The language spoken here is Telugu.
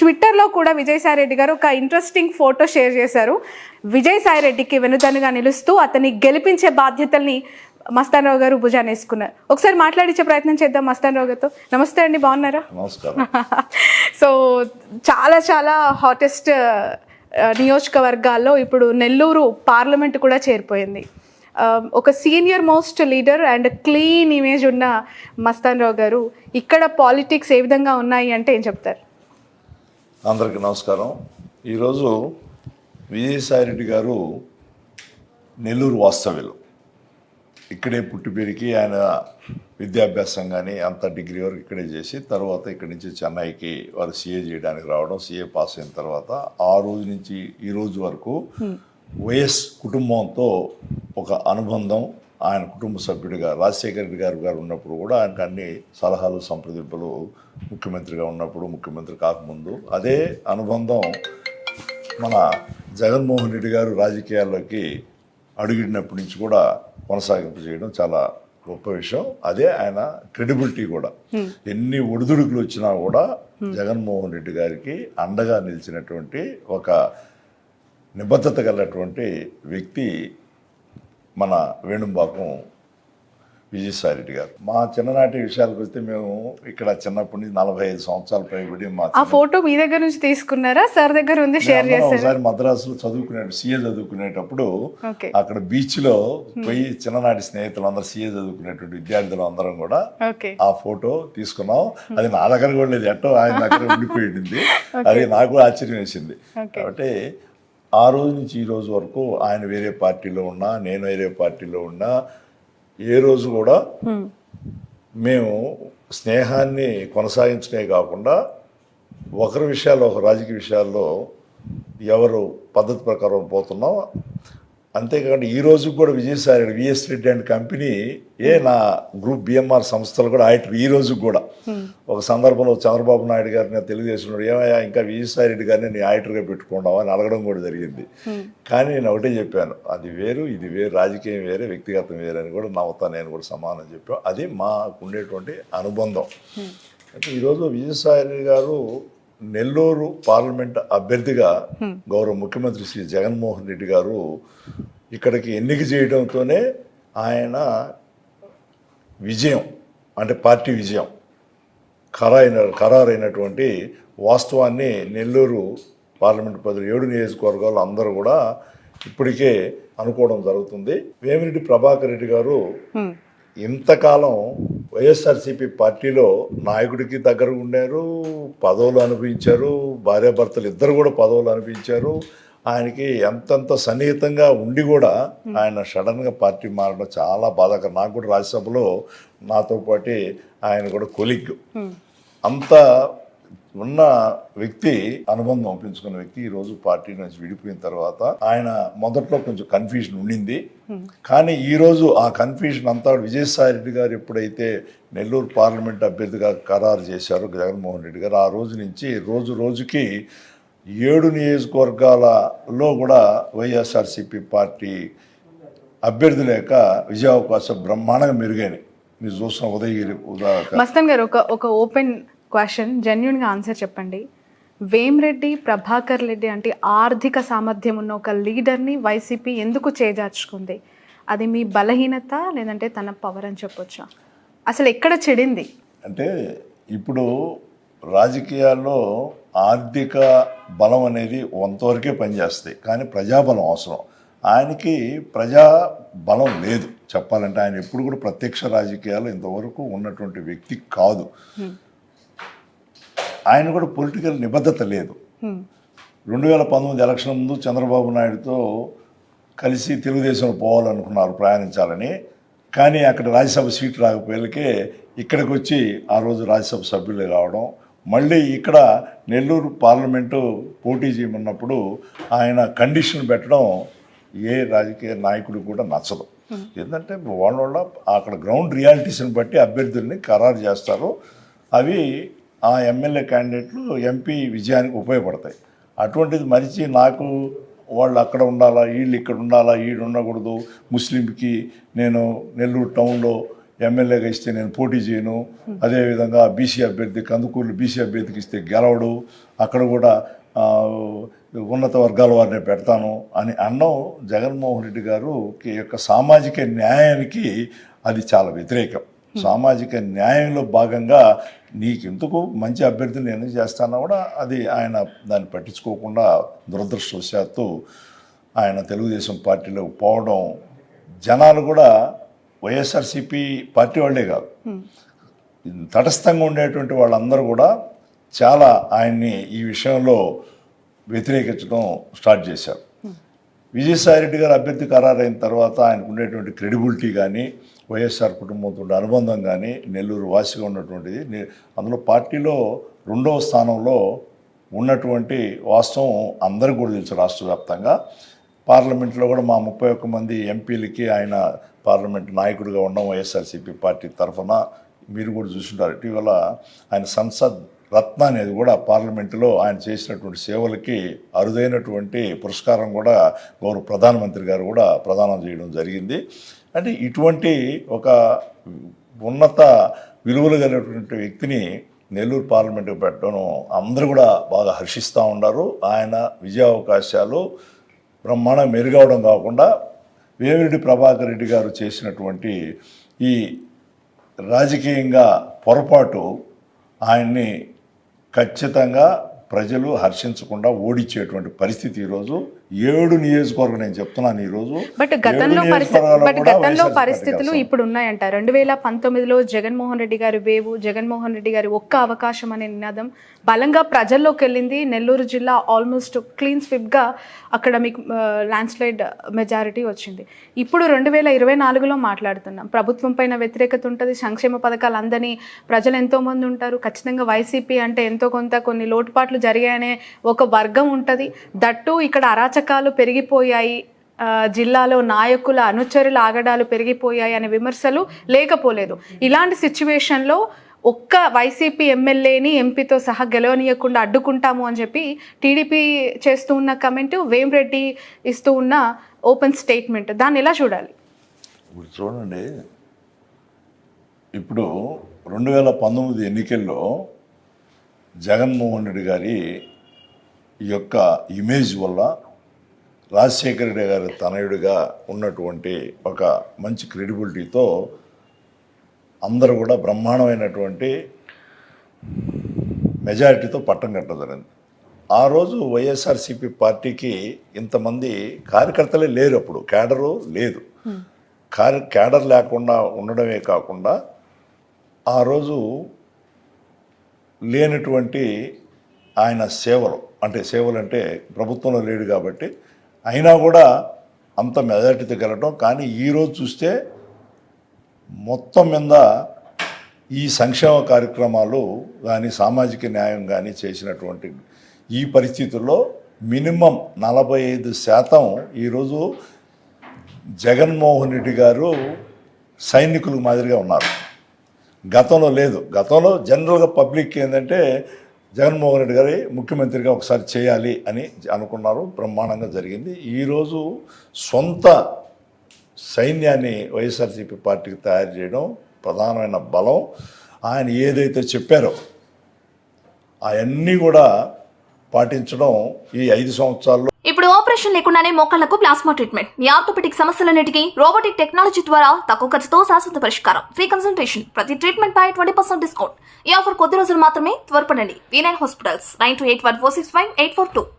ట్విట్టర్లో కూడా విజయసాయిరెడ్డి గారు ఒక ఇంట్రెస్టింగ్ ఫోటో షేర్ చేశారు. విజయసాయిరెడ్డికి వెనుదన్నుగా నిలుస్తూ అతన్ని గెలిపించే బాధ్యతల్ని మస్తాన్ రావు గారు భుజాన్ని వేసుకున్నారు. ఒకసారి మాట్లాడించే ప్రయత్నం చేద్దాం మస్తాన్ రావు గారితో. నమస్తే అండి, బాగున్నారా? నమస్కారం. సో చాలా చాలా హాటెస్ట్ నియోజకవర్గాల్లో ఇప్పుడు నెల్లూరు పార్లమెంట్ కూడా చేరిపోయింది. ఒక senior most leader and clean image ఉన్న మస్తాన్ రావు గారు ఇక్కడ పాలిటిక్స్ ఏ విధంగా ఉన్నాయి అంటే ఏం చెప్తారు? అందరికీ నమస్కారం. ఈరోజు విజయసాయిరెడ్డి గారు నెల్లూరు వాస్తవ్యులు. ఇక్కడే పుట్టి పెరిగి ఆయన విద్యాభ్యాసం కానీ అంత డిగ్రీ వరకు ఇక్కడే చేసి తర్వాత ఇక్కడి నుంచి చెన్నైకి వారు సీఏ చేయడానికి రావడం, సీఏ పాస్ అయిన తర్వాత ఆ రోజు నుంచి ఈ రోజు వరకు వైఎస్ కుటుంబంతో ఒక అనుబంధం. ఆయన కుటుంబ సభ్యుడిగా రాజశేఖర రెడ్డి గారు ఉన్నప్పుడు కూడా ఆయనకు అన్ని సలహాలు సంప్రదింపులు, ముఖ్యమంత్రిగా ఉన్నప్పుడు, ముఖ్యమంత్రి కాకముందు అదే అనుబంధం మన జగన్మోహన్ రెడ్డి గారు రాజకీయాల్లోకి అడుగిడినప్పటి నుంచి కూడా కొనసాగింపు చేయడం చాలా గొప్ప విషయం. అదే ఆయన క్రెడిబిలిటీ కూడా. ఎన్ని ఒడిదుడుకులు వచ్చినా కూడా జగన్మోహన్ రెడ్డి గారికి అండగా నిలిచినటువంటి ఒక నిబద్ధత కలిగినటువంటి వ్యక్తి మన వేణుంబాకం విజయసాయిరెడ్డి గారు. మా చిన్ననాటి విషయాలకు వస్తే మేము ఇక్కడ చిన్నప్పటి నుంచి 45 సంవత్సరాలు పైబడి ఆ ఫోటో మీ దగ్గర నుంచి తీసుకున్నారా? సార్ దగ్గర ఉంది, షేర్ చేశారు. ఒకసారి మద్రాసులో సీఏ చదువుకునేటప్పుడు అక్కడ బీచ్ లో పోయి చిన్ననాటి స్నేహితులు అందరూ సీఏ చదువుకునేటువంటి విద్యార్థులు అందరం కూడా ఆ ఫోటో తీసుకున్నాం. అది నా దగ్గర కూడా లేదు, ఎట్టో ఆయన దగ్గర ఉండిపోయింది. అది నాకు ఆశ్చర్యం వేసింది. కాబట్టి ఆ రోజు నుంచి ఈ రోజు వరకు ఆయన వేరే పార్టీలో ఉన్నా, నేను వేరే పార్టీలో ఉన్నా, ఏ రోజు కూడా మేము స్నేహాన్ని కొనసాగించడే కాకుండా ఒకరి విషయాల్లో, ఒక రాజకీయ విషయాల్లో ఎవరు పద్ధతి ప్రకారం పోతున్నాం. అంతేకాకుండా ఈ రోజు కూడా Vijayasai Reddy VS Reddy and company నా గ్రూప్ బిఎంఆర్ సంస్థలు కూడా ఆడిటర్. ఈ రోజు కూడా ఒక సందర్భంలో చంద్రబాబు నాయుడు గారిని తెలుగుదేశంలో ఏమయ్యా ఇంకా విజయసాయిరెడ్డి గారిని నీ ఆడిటర్గా పెట్టుకున్నావా అని అడగడం కూడా జరిగింది. కానీ నేను ఒకటే చెప్పాను, అది వేరు ఇది వేరు, రాజకీయం వేరే వ్యక్తిగతం వేరే అని కూడా నవ్వుతా నేను కూడా సమానం చెప్పాను. అది మాకు ఉండేటువంటి అనుబంధం. అంటే ఈరోజు విజయసాయిరెడ్డి గారు నెల్లూరు పార్లమెంట్ అభ్యర్థిగా గౌరవ ముఖ్యమంత్రి శ్రీ జగన్మోహన్ రెడ్డి గారు ఇక్కడికి ఎన్నిక చేయడంతోనే ఆయన విజయం, అంటే పార్టీ విజయం ఖరారైనటువంటి వాస్తవాన్ని నెల్లూరు పార్లమెంట్ పరిధిలో 7 నియోజకవర్గాలు అందరూ కూడా ఇప్పటికే అనుకోవడం జరుగుతుంది. వేమిరెడ్డి ప్రభాకర్ రెడ్డి గారు ఇంతకాలం వైఎస్ఆర్సీపీ పార్టీలో నాయకుడికి దగ్గర ఉండారు, పదవులు అనుభవించారు, భార్యాభర్తలు ఇద్దరు కూడా పదవులు అనుభవించారు. ఆయనకి ఎంతంత సన్నిహితంగా ఉండి కూడా ఆయన సడన్గా పార్టీ మారడం చాలా బాధాకరం. నాకు కూడా రాజ్యసభలో నాతో పాటు ఆయన కూడా కొలిగ్ అంత ఉన్న వ్యక్తి, అనుబంధం పెంచుకున్న వ్యక్తి ఈరోజు పార్టీ నుంచి విడిపోయిన తర్వాత ఆయన మొదట్లో కొంచెం కన్ఫ్యూజన్ ఉండింది. కానీ ఈరోజు ఆ కన్ఫ్యూజన్ అంతా విజయసాయిరెడ్డి గారు ఎప్పుడైతే నెల్లూరు పార్లమెంట్ అభ్యర్థిగా ఖరారు చేశారో జగన్మోహన్ రెడ్డి గారు, ఆ రోజు నుంచి రోజు రోజుకి 7 నియోజకవర్గాలలో కూడా వైఎస్ఆర్సీపీ పార్టీ అభ్యర్థి లేక విజయావకాశం బ్రహ్మాండంగా మెరుగైనాయి. మీరు చూసిన ఉదయగిరి మస్తాన్ గారు ఒక ఓపెన్ క్వశ్చన్, జెన్యున్గా ఆన్సర్ చెప్పండి. వేమిరెడ్డి ప్రభాకర్ రెడ్డి అంటే ఆర్థిక సామర్థ్యం ఉన్న ఒక లీడర్ని వైసీపీ ఎందుకు చేజార్చుకుంది? అది మీ బలహీనత లేదంటే తన పవర్ అని చెప్పొచ్చా? అసలు ఎక్కడ చెడింది? అంటే ఇప్పుడు రాజకీయాల్లో ఆర్థిక బలం అనేది కొంతవరకే పనిచేస్తాయి, కానీ ప్రజాబలం అవసరం. ఆయనకి ప్రజా బలం లేదు చెప్పాలంటే. ఆయన ఎప్పుడు కూడా ప్రత్యక్ష రాజకీయాలు ఇంతవరకు ఉన్నటువంటి వ్యక్తి కాదు. ఆయన కూడా పొలిటికల్ నిబద్ధత లేదు. 2019 ఎలక్షన్ ముందు చంద్రబాబు నాయుడుతో కలిసి తెలుగుదేశంలో పోవాలనుకున్నారు, ప్రయాణించాలని. కానీ అక్కడ రాజ్యసభ సీటు రాకపోయేకే ఇక్కడికి వచ్చి ఆ రోజు రాజ్యసభ సభ్యులు కావడం, మళ్ళీ ఇక్కడ నెల్లూరు పార్లమెంటు పోటీ చేయమన్నప్పుడు ఆయన కండిషన్ పెట్టడం ఏ రాజకీయ నాయకుడికి కూడా నచ్చదు. ఎందుకంటే వాళ్ళ అక్కడ గ్రౌండ్ రియాలిటీస్ని బట్టి అభ్యర్థుల్ని ఖరారు చేస్తారు. అవి ఆ ఎమ్మెల్యే క్యాండిడేట్లు ఎంపీ విజయానికి ఉపయోగపడతాయి. అటువంటిది మరిచి నాకు వాళ్ళు అక్కడ ఉండాలా, వీళ్ళు ఇక్కడ ఉండాలా, వీడు ఉండకూడదు, ముస్లింకి నేను నెల్లూరు టౌన్లో ఎమ్మెల్యేగా ఇస్తే నేను పోటీ చేయను, అదేవిధంగా బీసీ అభ్యర్థి కందుకూరు బీసీ అభ్యర్థికి ఇస్తే గెలవడు, అక్కడ కూడా ఉన్నత వర్గాల వారిని పెడతాను అని అన్నం జగన్మోహన్ రెడ్డి గారు యొక్క సామాజిక న్యాయానికి అది చాలా వ్యతిరేకం. సామాజిక న్యాయంలో భాగంగా నీకెందుకు మంచి అభ్యర్థిని నేను చేస్తానా కూడా అది ఆయన దాన్ని పట్టించుకోకుండా దురదృష్టవశాత్తు ఆయన తెలుగుదేశం పార్టీలోకి పోవడం, జనాలు కూడా వైఎస్ఆర్సీపీ పార్టీ వాళ్ళే కాదు, తటస్థంగా ఉండేటువంటి వాళ్ళందరూ కూడా చాలా ఆయన్ని ఈ విషయంలో వ్యతిరేకించడం స్టార్ట్ చేశారు. విజయసాయిరెడ్డి గారు అభ్యర్థి ఖరారైన తర్వాత ఆయనకు ఉండేటువంటి క్రెడిబిలిటీ కానీ, వైఎస్ఆర్ కుటుంబంతో అనుబంధం కానీ, నెల్లూరు వాసిగా ఉన్నటువంటిది, అందులో పార్టీలో 2వ స్థానంలో ఉన్నటువంటి వాస్తవం అందరికీ కూడా తెలుసు. రాష్ట్ర వ్యాప్తంగా పార్లమెంట్లో కూడా మా 31 మంది ఎంపీలకి ఆయన పార్లమెంట్ నాయకుడిగా ఉండడం వైఎస్ఆర్సీపీ పార్టీ తరఫున మీరు కూడా చూసుంటారు. ఇటీవల ఆయన సంసద్ రత్న అనేది కూడా పార్లమెంటులో ఆయన చేసినటువంటి సేవలకి అరుదైనటువంటి పురస్కారం కూడా గౌరవ ప్రధానమంత్రి గారు కూడా ప్రదానం చేయడం జరిగింది. అంటే ఇటువంటి ఒక ఉన్నత విలువలు కలిగినటువంటి వ్యక్తిని నెల్లూరు పార్లమెంటుకు పెట్టడం అందరూ కూడా బాగా హర్షిస్తూ ఉన్నారు. ఆయన విజయావకాశాలు బ్రహ్మాండం మెరుగవడం కాకుండా వేమిరెడ్డి ప్రభాకర్ రెడ్డి గారు చేసినటువంటి ఈ రాజకీయంగా పొరపాటు ఆయన్ని ఖచ్చితంగా ప్రజలు హర్షించకుండా ఓడించేటువంటి పరిస్థితి ఈరోజు 7 నియోజకవర్గం నేను చెప్తున్నాను ఈరోజు. బట్ గతంలో పరిస్థితులు ఇప్పుడు ఉన్నాయంట. 2019లో జగన్మోహన్ రెడ్డి గారి వేవు, జగన్మోహన్ రెడ్డి గారి ఒక్క అవకాశం అనే నినాదం బలంగా ప్రజల్లోకి వెళ్ళింది. నెల్లూరు జిల్లా ఆల్మోస్ట్ క్లీన్ స్విప్గా అక్కడ మీకు ల్యాండ్స్లైడ్ మెజారిటీ వచ్చింది. ఇప్పుడు 2024లో మాట్లాడుతున్నాం. ప్రభుత్వం పైన వ్యతిరేకత ఉంటుంది, సంక్షేమ పథకాలు అందని ప్రజలు ఎంతోమంది ఉంటారు. ఖచ్చితంగా వైసీపీ అంటే ఎంతో కొంత కొన్ని లోటుపాట్లు జరిగాయనే ఒక వర్గం ఉంటుంది. దట్టు ఇక్కడ అరాచకాలు పెరిగిపోయాయి, జిల్లాలో నాయకుల అనుచరుల ఆగడాలు పెరిగిపోయాయి అనే విమర్శలు లేకపోలేదు. ఇలాంటి సిచ్యువేషన్లో ఒక్క వైసీపీ ఎమ్మెల్యేని ఎంపీతో సహా గెలవనీయకుండా అడ్డుకుంటాము అని చెప్పి టీడీపీ చేస్తూ ఉన్న కమెంట్, వేమిరెడ్డి ఇస్తూ ఉన్న ఓపెన్ స్టేట్మెంట్, దాన్ని ఎలా చూడాలి? ఇప్పుడు చూడండి, ఇప్పుడు 2019 ఎన్నికల్లో జగన్మోహన్ రెడ్డి గారి ఈ యొక్క ఇమేజ్ వల్ల రాజశేఖర రెడ్డి గారి తనయుడిగా ఉన్నటువంటి ఒక మంచి క్రెడిబిలిటీతో అందరూ కూడా బ్రహ్మాండమైనటువంటి మెజారిటీతో పట్టం కట్టదరింది. ఆ రోజు వైఎస్ఆర్సీపీ పార్టీకి ఇంతమంది కార్యకర్తలే లేరు, అప్పుడు క్యాడరు లేదు. క్యాడర్ లేకుండా ఉండడమే కాకుండా ఆ రోజు లేనటువంటి ఆయన సేవలు అంటే ప్రభుత్వంలో లేడు కాబట్టి అయినా కూడా అంత మెజారిటీతో గెలవడం. కానీ ఈరోజు చూస్తే మొత్తం మీద ఈ సంక్షేమ కార్యక్రమాలు కానీ, సామాజిక న్యాయం కానీ చేసినటువంటి ఈ పరిస్థితుల్లో మినిమం 45% ఈరోజు జగన్మోహన్ రెడ్డి గారు సైనికుల మాదిరిగా ఉన్నారు. గతంలో లేదు. గతంలో జనరల్గా పబ్లిక్ ఏంటంటే జగన్మోహన్ రెడ్డి గారి ముఖ్యమంత్రిగా ఒకసారి చేయాలి అని అనుకున్నారు, బ్రహ్మాండంగా జరిగింది. ఈరోజు సొంత సైన్యాన్ని వైఎస్ఆర్సీపీ పార్టీకి తయారు చేయడం ప్రధానమైన బలం. ఆయన ఏదైతే చెప్పారో అవన్నీ కూడా పాటించడం ఈ 5 సంవత్సరాల్లో. ఇప్పుడు ఆపరేషన్ లేకుండానే మోకాళ్లకు ప్లాస్మా ట్రీట్మెంట్, మీ ఆర్థోపెటిక్ సమస్యలన్నిటికీ రోబోటిక్ టెక్నాలజీ ద్వారా తక్కువ ఖర్చుతో శాశ్వత పరిష్కారం, ఫ్రీ కన్సల్టేషన్, ప్రతి ట్రీట్మెంట్ పై 20% డిస్కౌంట్. ఈ ఆఫర్ కొద్ది రోజులు మాత్రమే, త్వరపడండి. V9 hospitals 9281465842.